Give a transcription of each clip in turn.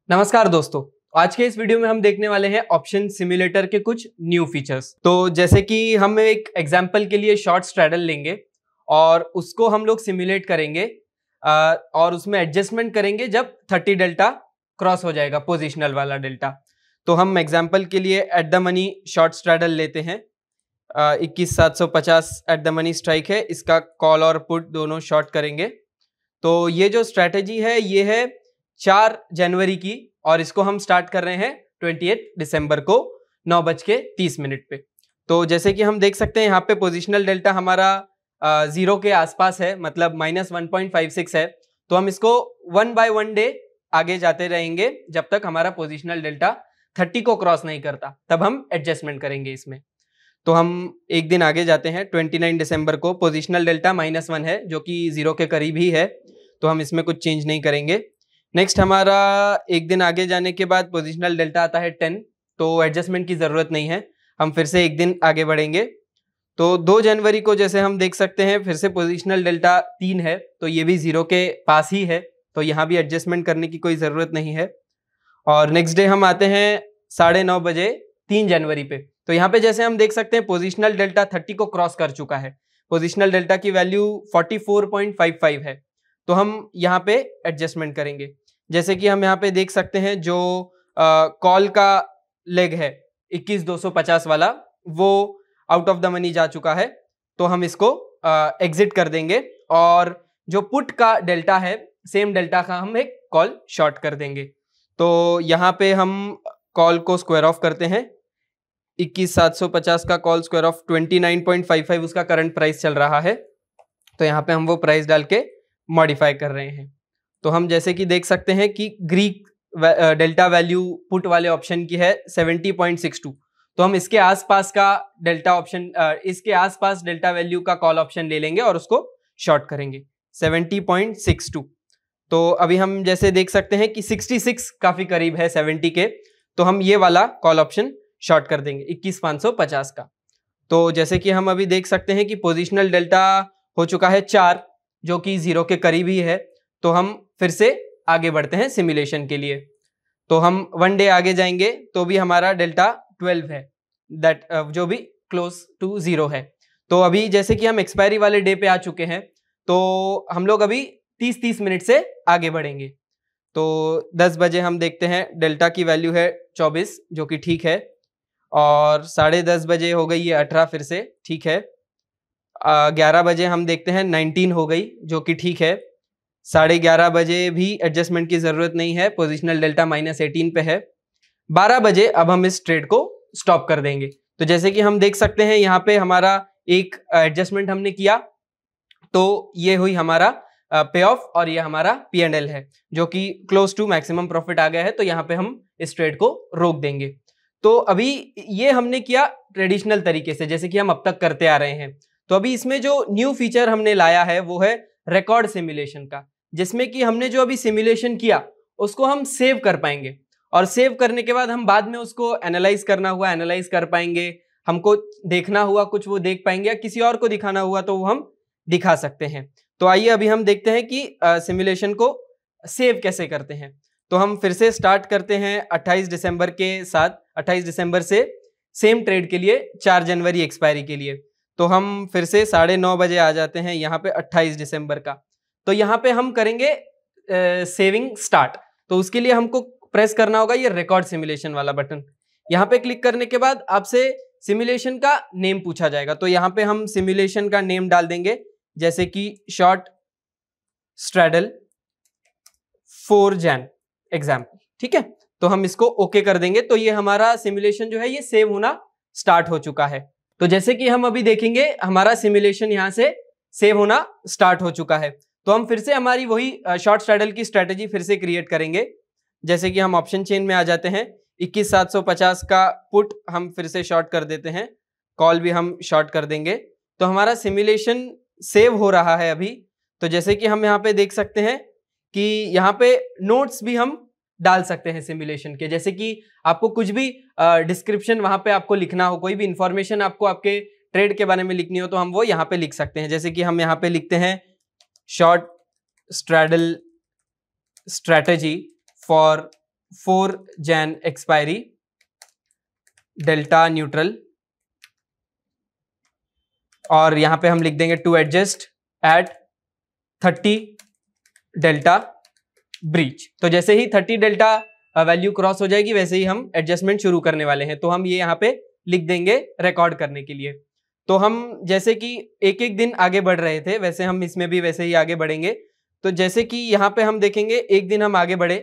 नमस्कार दोस्तों, आज के इस वीडियो में हम देखने वाले हैं ऑप्शन सिम्युलेटर के कुछ न्यू फीचर्स। तो जैसे कि हम एक एग्जांपल के लिए शॉर्ट स्ट्रैडल लेंगे और उसको हम लोग सिम्युलेट करेंगे और उसमें एडजस्टमेंट करेंगे जब 30 डेल्टा क्रॉस हो जाएगा, पोजिशनल वाला डेल्टा। तो हम एग्जाम्पल के लिए at the money short straddle लेते हैं। 21,750 एट द मनी स्ट्राइक है, इसका कॉल और पुट दोनों शॉर्ट करेंगे। तो ये जो स्ट्रैटेजी है ये है 4 जनवरी की और इसको हम स्टार्ट कर रहे हैं 28 दिसंबर को 9:30 पे। तो जैसे कि हम देख सकते हैं यहाँ पे पोजिशनल डेल्टा हमारा 0 के आसपास है, मतलब -1.56 है। तो हम इसको 1 बाय 1 डे आगे जाते रहेंगे जब तक हमारा पोजिशनल डेल्टा 30 को क्रॉस नहीं करता, तब हम एडजस्टमेंट करेंगे इसमें। तो हम एक दिन आगे जाते हैं 29 दिसंबर को, पोजिशनल डेल्टा -1 है जो कि 0 के करीब ही है, तो हम इसमें कुछ चेंज नहीं करेंगे। नेक्स्ट हमारा एक दिन आगे जाने के बाद पोजिशनल डेल्टा आता है 10, तो एडजस्टमेंट की ज़रूरत नहीं है, हम फिर से एक दिन आगे बढ़ेंगे। तो 2 जनवरी को जैसे हम देख सकते हैं फिर से पोजिशनल डेल्टा 3 है, तो ये भी 0 के पास ही है, तो यहाँ भी एडजस्टमेंट करने की कोई ज़रूरत नहीं है। और नेक्स्ट डे हम आते हैं 9:30 बजे 3 जनवरी पे। तो यहाँ पे जैसे हम देख सकते हैं पोजिशनल डेल्टा 30 को क्रॉस कर चुका है, पोजिशनल डेल्टा की वैल्यू 44.55 है, तो हम यहाँ पे एडजस्टमेंट करेंगे। जैसे कि हम यहाँ पे देख सकते हैं जो कॉल का लेग है 21,250 वाला, वो आउट ऑफ द मनी जा चुका है, तो हम इसको एग्जिट कर देंगे। और जो पुट का डेल्टा है, सेम डेल्टा का हम एक कॉल शॉर्ट कर देंगे। तो यहाँ पे हम कॉल को स्क्वायर ऑफ करते हैं, 21,750 का कॉल स्क्वायर ऑफ 29.55 उसका करंट प्राइस चल रहा है, तो यहाँ पे हम वो प्राइस डाल के मॉडिफाई कर रहे हैं। तो हम जैसे कि देख सकते हैं कि ग्रीक डेल्टा वैल्यू पुट वाले ऑप्शन की है 70.62, तो हम इसके आसपास का डेल्टा ऑप्शन इसके आसपास डेल्टा वैल्यू का कॉल ऑप्शन ले लेंगे और उसको शॉर्ट करेंगे 70.62। तो अभी हम जैसे देख सकते हैं कि 66 काफी करीब है 70 के, तो हम ये वाला कॉल ऑप्शन शॉर्ट कर देंगे 21,550 का। तो जैसे कि हम अभी देख सकते हैं कि पोजिशनल डेल्टा हो चुका है 4 जो कि 0 के करीब ही है, तो हम फिर से आगे बढ़ते हैं सिमुलेशन के लिए। तो हम 1 डे आगे जाएंगे तो भी हमारा डेल्टा 12 है, दैट जो भी क्लोज टू 0 है। तो अभी जैसे कि हम एक्सपायरी वाले डे पे आ चुके हैं, तो हम लोग अभी 30 मिनट से आगे बढ़ेंगे। तो 10 बजे हम देखते हैं डेल्टा की वैल्यू है 24 जो कि ठीक है, और 10:30 बजे हो गई ये 18, फिर से ठीक है। 11 बजे हम देखते हैं 19 हो गई जो कि ठीक है। 11:30 बजे भी एडजस्टमेंट की ज़रूरत नहीं है, पोजिशनल डेल्टा -18 पे है। 12 बजे अब हम इस ट्रेड को स्टॉप कर देंगे। तो जैसे कि हम देख सकते हैं यहाँ पे हमारा एक एडजस्टमेंट हमने किया, तो ये हुई हमारा पे ऑफ और ये हमारा P&L है जो कि क्लोज टू मैक्सिमम प्रॉफिट आ गया है, तो यहाँ पे हम इस ट्रेड को रोक देंगे। तो अभी ये हमने किया ट्रेडिशनल तरीके से जैसे कि हम अब तक करते आ रहे हैं। तो अभी इसमें जो न्यू फीचर हमने लाया है वो है रिकॉर्ड सिमुलेशन का, जिसमें कि हमने जो अभी सिमुलेशन किया उसको हम सेव कर पाएंगे, और सेव करने के बाद हम बाद में उसको एनालाइज करना हुआ एनालाइज कर पाएंगे, हमको देखना हुआ कुछ वो देख पाएंगे, या किसी और को दिखाना हुआ तो वो हम दिखा सकते हैं। तो आइए अभी हम देखते हैं कि सिमुलेशन को सेव कैसे करते हैं। तो हम फिर से स्टार्ट करते हैं 28 दिसंबर के साथ, 28 दिसंबर से सेम ट्रेड के लिए 4 जनवरी एक्सपायरी के लिए। तो हम फिर से 9:30 बजे आ जाते हैं यहाँ पे 28 दिसंबर का। तो यहाँ पे हम करेंगे सेविंग स्टार्ट। तो उसके लिए हमको प्रेस करना होगा ये रिकॉर्ड सिमुलेशन वाला बटन। यहाँ पे क्लिक करने के बाद आपसे सिमुलेशन का नेम पूछा जाएगा, तो यहाँ पे हम सिमुलेशन का नेम डाल देंगे, जैसे कि शॉर्ट स्ट्रैडल 4 जैन एग्जाम्पल, ठीक है। तो हम इसको ओके कर देंगे, तो ये हमारा सिमुलेशन जो है ये सेव होना स्टार्ट हो चुका है। तो जैसे कि हम अभी देखेंगे हमारा सिमुलेशन यहाँ से सेव होना स्टार्ट हो चुका है। तो हम फिर से हमारी वही शॉर्ट स्ट्रैडल की स्ट्रेटेजी फिर से क्रिएट करेंगे। जैसे कि हम ऑप्शन चेन में आ जाते हैं, 21,750 का पुट हम फिर से शॉर्ट कर देते हैं, कॉल भी हम शॉर्ट कर देंगे। तो हमारा सिमुलेशन सेव हो रहा है अभी। तो जैसे कि हम यहाँ पे देख सकते हैं कि यहाँ पे नोट्स भी हम डाल सकते हैं सिमुलेशन के, जैसे कि आपको कुछ भी डिस्क्रिप्शन वहां पे आपको लिखना हो, कोई भी इंफॉर्मेशन आपको आपके ट्रेड के बारे में लिखनी हो, तो हम वो यहाँ पे लिख सकते हैं। जैसे कि हम यहाँ पे लिखते हैं short straddle strategy for 4 Jan expiry, delta neutral, और यहां पे हम लिख देंगे to adjust at 30 delta breach. तो जैसे ही 30 डेल्टा वैल्यू क्रॉस हो जाएगी वैसे ही हम एडजस्टमेंट शुरू करने वाले हैं। तो हम ये यहाँ पे लिख देंगे रिकॉर्ड करने के लिए। तो हम जैसे कि एक एक दिन आगे बढ़ रहे थे वैसे हम इसमें भी वैसे ही आगे बढ़ेंगे। तो जैसे कि यहाँ पे हम देखेंगे एक दिन हम आगे बढ़े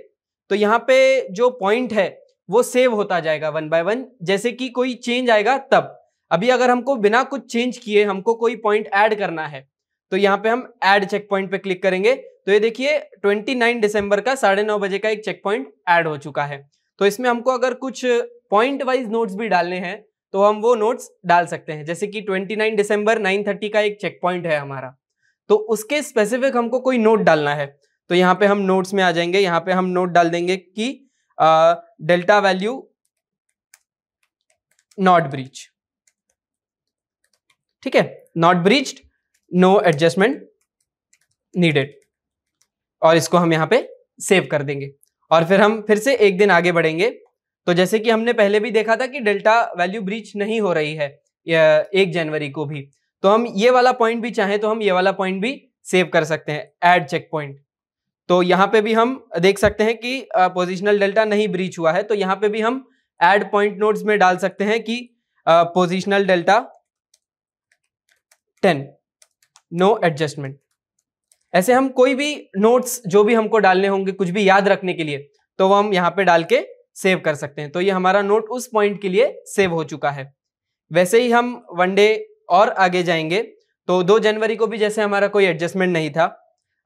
तो यहाँ पे जो पॉइंट है वो सेव होता जाएगा 1 बाय 1, जैसे कि कोई चेंज आएगा तब। अभी अगर हमको बिना कुछ चेंज किए हमको कोई पॉइंट ऐड करना है तो यहाँ पे हम ऐड चेक पॉइंट पे क्लिक करेंगे। तो ये देखिए 29 दिसंबर का 9:30 बजे का एक चेक पॉइंट ऐड हो चुका है। तो इसमें हमको अगर कुछ पॉइंट वाइज नोट्स भी डालने हैं तो हम वो नोट्स डाल सकते हैं। जैसे कि 29 दिसंबर 9:30 का एक चेक पॉइंट है हमारा, तो उसके स्पेसिफिक हमको कोई नोट डालना है। तो यहाँ पे हम नोट्स में आ जाएंगे, यहाँ पे हम नोट डाल देंगे कि डेल्टा वैल्यू नॉट ब्रीच, ठीक है, not breached, no adjustment needed, और इसको हम यहाँ पे सेव कर देंगे। और फिर हम फिर से एक दिन आगे बढ़ेंगे। तो जैसे कि हमने पहले भी देखा था कि डेल्टा वैल्यू ब्रीच नहीं हो रही है 1 जनवरी को भी, तो हम ये वाला पॉइंट भी चाहें तो हम ये वाला पॉइंट भी सेव कर सकते हैं, ऐड चेक पॉइंट। तो यहाँ पे भी हम देख सकते हैं कि पोजिशनल डेल्टा नहीं ब्रीच हुआ है, तो यहाँ पे भी हम ऐड पॉइंट नोट्स में डाल सकते हैं कि पोजिशनल डेल्टा 10, नो एडजस्टमेंट। ऐसे हम कोई भी नोट्स जो भी हमको डालने होंगे कुछ भी याद रखने के लिए तो वो हम यहाँ पे डाल के सेव कर सकते हैं। तो ये हमारा नोट उस पॉइंट के लिए सेव हो चुका है। वैसे ही हम 1 डे और आगे जाएंगे तो 2 जनवरी को भी जैसे हमारा कोई एडजस्टमेंट नहीं था,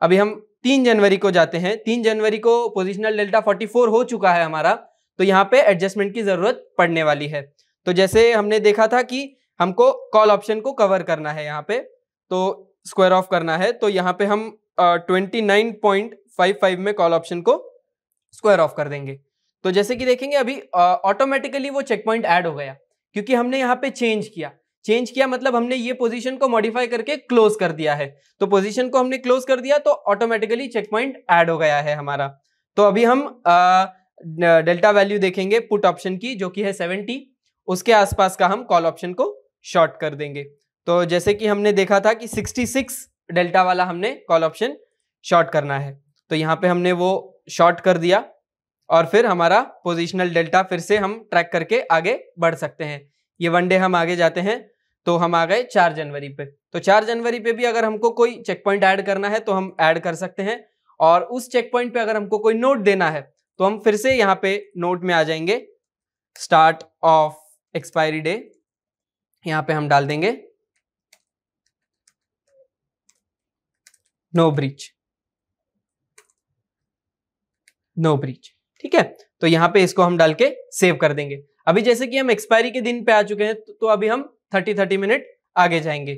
अभी हम 3 जनवरी को जाते हैं। 3 जनवरी को पोजिशनल डेल्टा 44 हो चुका है हमारा, तो यहाँ पे एडजस्टमेंट की जरूरत पड़ने वाली है। तो जैसे हमने देखा था कि हमको कॉल ऑप्शन को कवर करना है, यहाँ पे तो स्क्वायर ऑफ करना है, तो यहाँ पे हम 29.55 में कॉल ऑप्शन को स्क्वायर ऑफ कर देंगे। तो जैसे कि देखेंगे अभी ऑटोमेटिकली वो चेक पॉइंट ऐड हो गया क्योंकि हमने यहाँ पे चेंज किया मतलब हमने ये पोजीशन को मॉडिफाई करके क्लोज कर दिया है। तो पोजीशन को हमने क्लोज कर दिया तो ऑटोमेटिकली चेक पॉइंट ऐड हो गया है हमारा। तो अभी हम डेल्टा वैल्यू देखेंगे पुट ऑप्शन की जो कि है 70, उसके आसपास का हम कॉल ऑप्शन को शॉर्ट कर देंगे। तो जैसे कि हमने देखा था कि 66 डेल्टा वाला हमने कॉल ऑप्शन शॉर्ट करना है, तो यहाँ पे हमने वो शॉर्ट कर दिया और फिर हमारा पोजिशनल डेल्टा फिर से हम ट्रैक करके आगे बढ़ सकते हैं। ये 1 डे हम आगे जाते हैं तो हम आ गए 4 जनवरी पे। तो 4 जनवरी पे भी अगर हमको कोई चेक पॉइंट ऐड करना है तो हम ऐड कर सकते हैं, और उस चेक पॉइंट पे अगर हमको कोई नोट देना है तो हम फिर से यहाँ पे नोट में आ जाएंगे, स्टार्ट ऑफ एक्सपायरी डे, यहाँ पे हम डाल देंगे नो ब्रीच, नो ब्रीच, ठीक है। तो यहाँ पे इसको हम डाल के सेव कर देंगे। अभी जैसे कि हम एक्सपायरी के दिन पे आ चुके हैं तो अभी हम 30 मिनट आगे जाएंगे।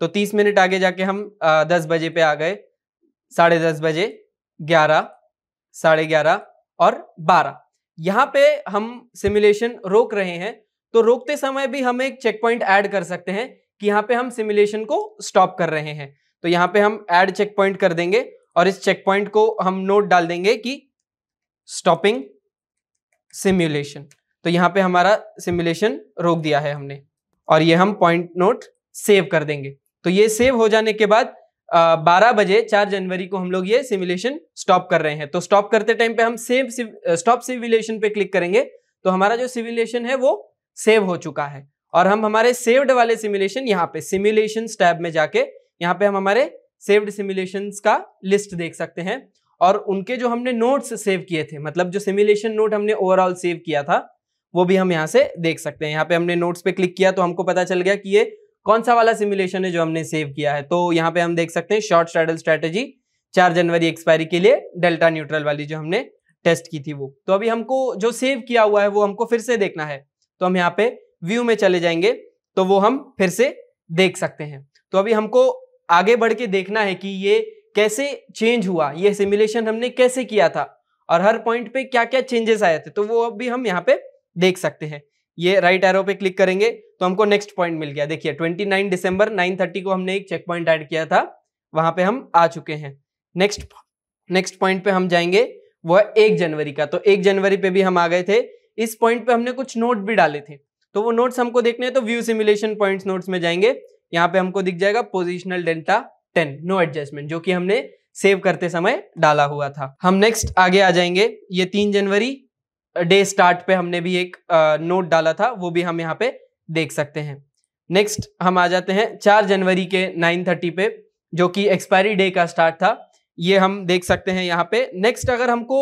तो 30 मिनट आगे जाके हम 10 बजे पे आ गए, 10:30 बजे, 11, 11:30 और 12। यहाँ पे हम सिमुलेशन रोक रहे हैं, तो रोकते समय भी हम एक चेक पॉइंट ऐड कर सकते हैं कि यहाँ पे हम सिमुलेशन को स्टॉप कर रहे हैं। तो यहाँ पे हम ऐड चेक पॉइंट कर देंगे और इस चेक पॉइंट को हम नोट डाल देंगे कि स्टॉपिंग सिमुलेशन। तो यहाँ पे हमारा सिमुलेशन रोक दिया है हमने, और ये हम पॉइंट नोट सेव कर देंगे। तो ये सेव हो जाने के बाद 12 बजे 4 जनवरी को हम लोग ये सिमुलेशन स्टॉप कर रहे हैं। तो स्टॉप करते टाइम पे हम स्टॉप सिमुलेशन पे क्लिक करेंगे तो हमारा जो सिमुलेशन है वो सेव हो चुका है, और हम हमारे सेव्ड वाले सिमुलेशन यहाँ पे सिमुलेशंस टैब में जाके यहाँ पे हम हमारे सेव्ड सिमुलेशंस का लिस्ट देख सकते हैं, और उनके जो हमने नोट्स सेव किए थे, मतलब जो सिमुलेशन नोट हमने ओवरऑल सेव किया था वो भी हम यहाँ से देख सकते हैं। यहाँ पे हमने नोट्स पे क्लिक किया तो हमको पता चल गया कि ये कौन सा वाला सिमुलेशन है जो हमने सेव किया है। तो यहाँ पे हम देख सकते हैं शॉर्ट सैडल स्ट्रेटेजी 4 जनवरी एक्सपायरी के लिए डेल्टा न्यूट्रल वाली जो हमने टेस्ट की थी वो। तो अभी हमको जो सेव किया हुआ है वो हमको फिर से देखना है, तो हम यहाँ पे व्यू में चले जाएंगे तो वो हम फिर से देख सकते हैं। तो अभी हमको आगे बढ़ के देखना है कि ये कैसे चेंज हुआ, ये सिमुलेशन हमने कैसे किया था और हर पॉइंट पे क्या क्या चेंजेस आए थे, तो वो अभी हम यहाँ पे देख सकते हैं। ये राइट एरो पे क्लिक करेंगे तो हमको नेक्स्ट पॉइंट मिल गया। देखिए 29 दिसंबर 9:30 को हमने एक चेक पॉइंट ऐड किया था, वहां पे हम आ चुके हैं। नेक्स्ट पॉइंट पे हम जाएंगे वो है 1 जनवरी का। तो 1 जनवरी पे भी हम आ गए थे। इस पॉइंट पे हमने कुछ नोट भी डाले थे, तो वो नोट्स हमको देखने हैं तो व्यू सिमुलेशन पॉइंट्स नोट्स में जाएंगे, यहाँ पे हमको दिख जाएगा पोजिशनल डेल्टा 10 नो एडजस्टमेंट, जो कि हमने सेव करते समय डाला हुआ था। हम नेक्स्ट आगे आ जाएंगे। ये 3 जनवरी डे स्टार्ट पे हमने भी एक नोट डाला था, वो भी हम यहाँ पे देख सकते हैं। नेक्स्ट हम आ जाते हैं 4 जनवरी के 9:30 पे, जो कि एक्सपायरी डे का स्टार्ट था, ये हम देख सकते हैं यहाँ पे। नेक्स्ट अगर हमको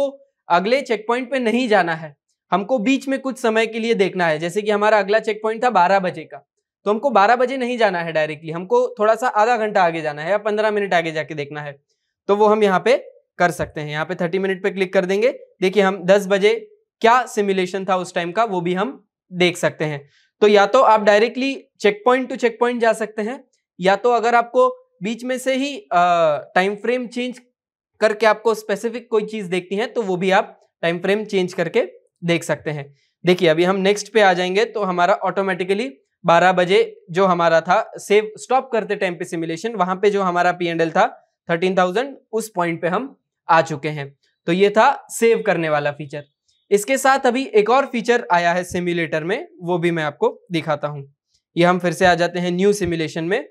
अगले चेक पॉइंट पे नहीं जाना है, हमको बीच में कुछ समय के लिए देखना है, जैसे कि हमारा अगला चेक पॉइंट था 12 बजे का, तो हमको 12 बजे नहीं जाना है डायरेक्टली, हमको थोड़ा सा आधा घंटा आगे जाना है या 15 मिनट आगे जाके देखना है, तो वो हम यहाँ पे कर सकते हैं। यहाँ पे 30 मिनट पे क्लिक कर देंगे। देखिए हम 10 बजे क्या सिमुलेशन था उस टाइम का, वो भी हम देख सकते हैं। तो या तो आप directly check point to check point जा सकते हैं, या तो अगर आपको बीच में से ही टाइम फ्रेम चेंज करके आपको स्पेसिफिक कोई चीज देखती है, तो वो भी आप टाइम फ्रेम चेंज करके देख सकते हैं। देखिए अभी हम नेक्स्ट पे आ जाएंगे, तो हमारा ऑटोमेटिकली 12 बजे जो हमारा था सेव स्टॉप करते टाइम पे सिमुलेशन, वहां पे जो हमारा P&L था 13,000, उस पॉइंट पे हम आ चुके हैं। तो ये था सेव करने वाला फीचर। इसके साथ अभी एक और फीचर आया है सिमुलेटर में, वो भी मैं आपको दिखाता हूं। ये हम फिर से आ जाते हैं न्यू सिमुलेशन में।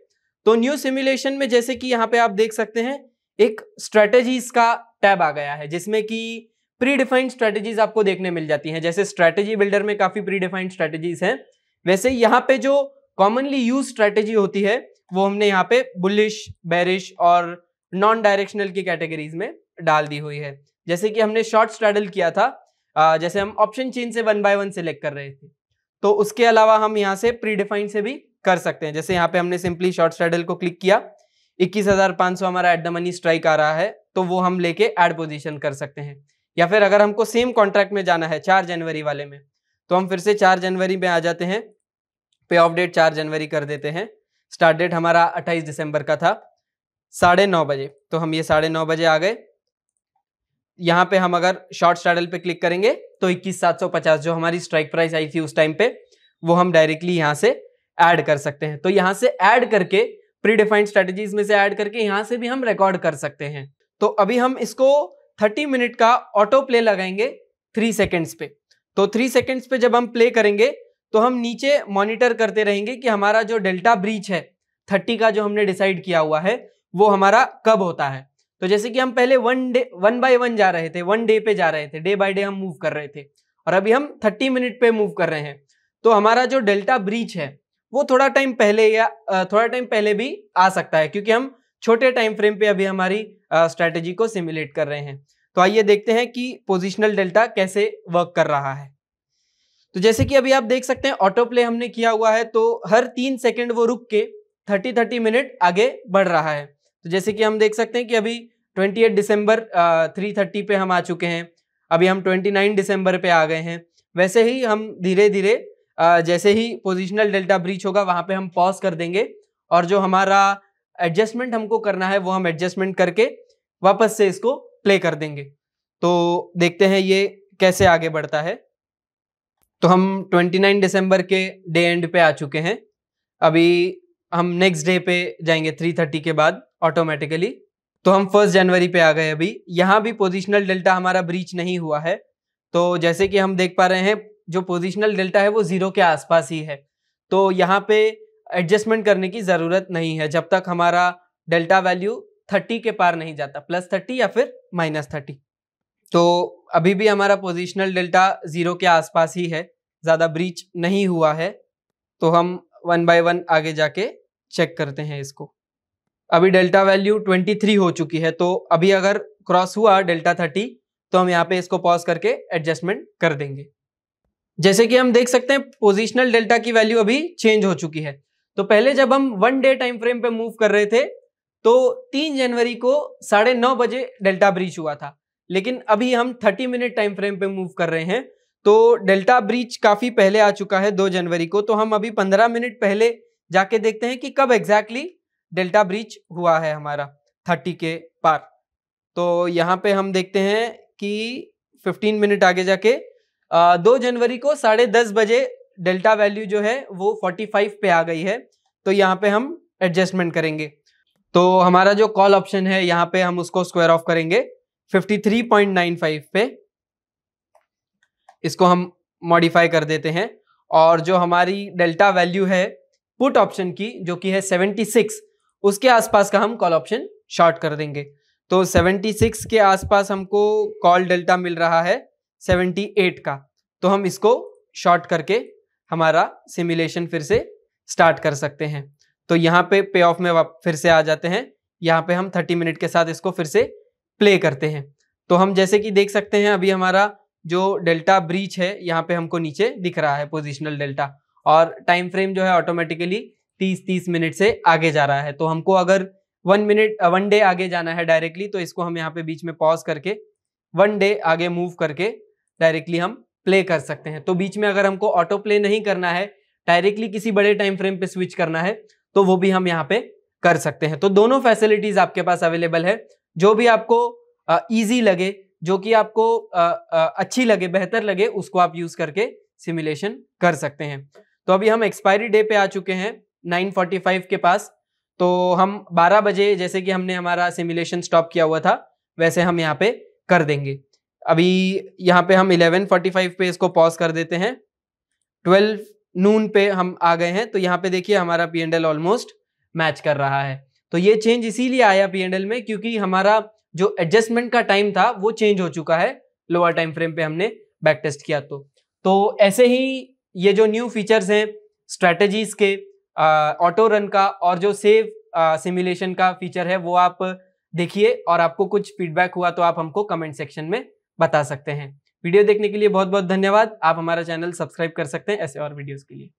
तो न्यू सिमुलेशन में जैसे कि यहाँ पे आप देख सकते हैं एक स्ट्रेटेजीज का टैब आ गया है, जिसमें कि प्री डिफाइंड स्ट्रेटेजीज आपको देखने मिल जाती हैं। जैसे स्ट्रेटेजी बिल्डर में काफी प्री डिफाइंड स्ट्रेटेजीज हैं, वैसे यहाँ पे जो कॉमनली यूज स्ट्रेटेजी होती है वो हमने यहाँ पे बुलिश, बेरिश और नॉन डायरेक्शनल की कैटेगरीज में डाल दी हुई है। जैसे कि हमने शॉर्ट स्ट्रैडल किया था, जैसे हम ऑप्शन चेन से 1 बाय 1 सिलेक्ट कर रहे थे, तो उसके अलावा हम यहाँ से प्री डिफाइंड से भी कर सकते हैं। जैसे यहाँ पे हमने सिंपली शॉर्ट स्ट्रैडल को क्लिक किया, 21,500 हमारा एट द मनी स्ट्राइक आ रहा है, तो वो हम लेके ऐड पोजीशन कर सकते हैं। या फिर अगर हमको सेम कॉन्ट्रैक्ट में जाना है 4 जनवरी वाले में, तो हम फिर से 4 जनवरी में आ जाते हैं, पे ऑफ डेट 4 जनवरी कर देते हैं, स्टार्ट डेट हमारा 28 दिसंबर का था 9:30 बजे, तो हम ये 9:30 बजे आ गए। यहाँ पे हम अगर शॉर्ट स्ट्रैडल पे क्लिक करेंगे तो 21,750 जो हमारी स्ट्राइक प्राइस आई थी उस टाइम पे, वो हम डायरेक्टली यहाँ से ऐड कर सकते हैं। तो यहाँ से ऐड करके प्री डिफाइंड स्ट्रेटजीज में से ऐड करके यहाँ से भी हम रिकॉर्ड कर सकते हैं। तो अभी हम इसको 30 मिनट का ऑटो प्ले लगाएंगे 3 सेकेंड्स पे। तो 3 सेकेंड्स पे जब हम प्ले करेंगे तो हम नीचे मॉनिटर करते रहेंगे कि हमारा जो डेल्टा ब्रीच है 30 का जो हमने डिसाइड किया हुआ है वो हमारा कब होता है। तो जैसे कि हम पहले 1 बाय 1 जा रहे थे, 1 डे पे जा रहे थे, डे बाय डे हम मूव कर रहे थे, और अभी हम 30 मिनट पे मूव कर रहे हैं। तो हमारा जो डेल्टा ब्रीच है वो थोड़ा टाइम पहले या थोड़ा टाइम पहले भी आ सकता है, क्योंकि हम छोटे टाइम फ्रेम पे अभी हमारी स्ट्रेटेजी को सिमुलेट कर रहे हैं। तो आइए देखते हैं कि पोजिशनल डेल्टा कैसे वर्क कर रहा है। तो जैसे कि अभी आप देख सकते हैं ऑटो प्ले हमने किया हुआ है, तो हर 3 सेकेंड वो रुक के 30 मिनट आगे बढ़ रहा है। तो जैसे कि हम देख सकते हैं कि अभी 28 दिसंबर 3:30 पे हम आ चुके हैं, अभी हम 29 दिसंबर पे आ गए हैं। वैसे ही हम धीरे धीरे जैसे ही पोजिशनल डेल्टा ब्रीच होगा वहां पे हम पॉज कर देंगे, और जो हमारा एडजस्टमेंट हमको करना है वो हम एडजस्टमेंट करके वापस से इसको प्ले कर देंगे। तो देखते हैं ये कैसे आगे बढ़ता है। तो हम 29 दिसंबर के डे एंड पे आ चुके हैं, अभी हम नेक्स्ट डे पे जाएंगे 3:30 के बाद ऑटोमेटिकली। तो हम 1 जनवरी पे आ गए। अभी यहाँ भी पोजिशनल डेल्टा हमारा ब्रीच नहीं हुआ है, तो जैसे कि हम देख पा रहे हैं जो पोजिशनल डेल्टा है वो 0 के आसपास ही है। तो यहाँ पे एडजस्टमेंट करने की जरूरत नहीं है जब तक हमारा डेल्टा वैल्यू 30 के पार नहीं जाता, +30 या फिर -30। तो अभी भी हमारा पोजिशनल डेल्टा 0 के आसपास ही है, ज्यादा ब्रीच नहीं हुआ है। तो हम 1 बाय 1 आगे जाके चेक करते हैं इसको। अभी डेल्टा वैल्यू 23 हो चुकी है, तो अभी अगर क्रॉस हुआ डेल्टा 30 तो हम यहाँ पे इसको पॉज करके एडजस्टमेंट कर देंगे। जैसे कि हम देख सकते हैं पोजिशनल डेल्टा की वैल्यू अभी चेंज हो चुकी है। तो पहले जब हम 1 डे टाइम फ्रेम पे मूव कर रहे थे तो 3 जनवरी को 9:30 बजे डेल्टा ब्रीच हुआ था, लेकिन अभी हम 30 मिनट टाइम फ्रेम पे मूव कर रहे हैं, तो डेल्टा ब्रीच काफी पहले आ चुका है 2 जनवरी को। तो हम अभी 15 मिनट पहले जाके देखते हैं कि कब एग्जैक्टली डेल्टा ब्रीच हुआ है हमारा 30 के पार। तो यहाँ पे हम देखते हैं कि 15 मिनट आगे जाके 2 जनवरी को 10:30 बजे डेल्टा वैल्यू जो है वो 45 पे आ गई है। तो यहाँ पे हम एडजस्टमेंट करेंगे। तो हमारा जो कॉल ऑप्शन है यहाँ पे हम उसको स्क्वायर ऑफ करेंगे, 53.95 पे इसको हम मॉडिफाई कर देते हैं, और जो हमारी डेल्टा वैल्यू है पुट ऑप्शन की जो कि है 76, उसके आसपास का हम कॉल ऑप्शन शॉर्ट कर देंगे। तो 76 के आसपास हमको कॉल डेल्टा मिल रहा है 78 का, तो हम इसको शॉर्ट करके हमारा सिमुलेशन फिर से स्टार्ट कर सकते हैं। तो यहाँ पे ऑफ में फिर से आ जाते हैं, यहाँ पे हम 30 मिनट के साथ इसको फिर से प्ले करते हैं। तो हम जैसे कि देख सकते हैं अभी हमारा जो डेल्टा ब्रीच है यहाँ पे हमको नीचे दिख रहा है पोजिशनल डेल्टा, और टाइम फ्रेम जो है ऑटोमेटिकली 30 मिनट से आगे जा रहा है। तो हमको अगर 1 डे आगे जाना है डायरेक्टली, तो इसको हम यहाँ पे बीच में पॉज करके 1 डे आगे मूव करके डायरेक्टली हम प्ले कर सकते हैं। तो बीच में अगर हमको ऑटो प्ले नहीं करना है, डायरेक्टली किसी बड़े टाइम फ्रेम पे स्विच करना है, तो वो भी हम यहाँ पे कर सकते हैं। तो दोनों फैसिलिटीज आपके पास अवेलेबल है, जो भी आपको इजी लगे, जो कि आपको अच्छी लगे, बेहतर लगे, उसको आप यूज करके सिमुलेशन कर सकते हैं। तो अभी हम एक्सपायरी डे पे आ चुके हैं 9:45 के पास, तो हम 12 बजे जैसे कि हमने हमारा सिमुलेशन स्टॉप किया हुआ था वैसे हम यहाँ पे कर देंगे। अभी यहाँ पे हम 11:45 पे इसको पॉज कर देते हैं, 12 नून पे हम आ गए हैं। तो यहाँ पे देखिए हमारा P&L ऑलमोस्ट मैच कर रहा है। तो ये चेंज इसीलिए आया P&L में क्योंकि हमारा जो एडजस्टमेंट का टाइम था वो चेंज हो चुका है, लोअर टाइम फ्रेम पे हमने बैक टेस्ट किया। तो ऐसे ही ये जो न्यू फीचर्स हैं स्ट्रेटजीज के, ऑटो रन का और जो सेव सिमुलेशन का फीचर है वो आप देखिए, और आपको कुछ फीडबैक हुआ तो आप हमको कमेंट सेक्शन में बता सकते हैं। वीडियो देखने के लिए बहुत बहुत धन्यवाद। आप हमारा चैनल सब्सक्राइब कर सकते हैं ऐसे और वीडियोस के लिए।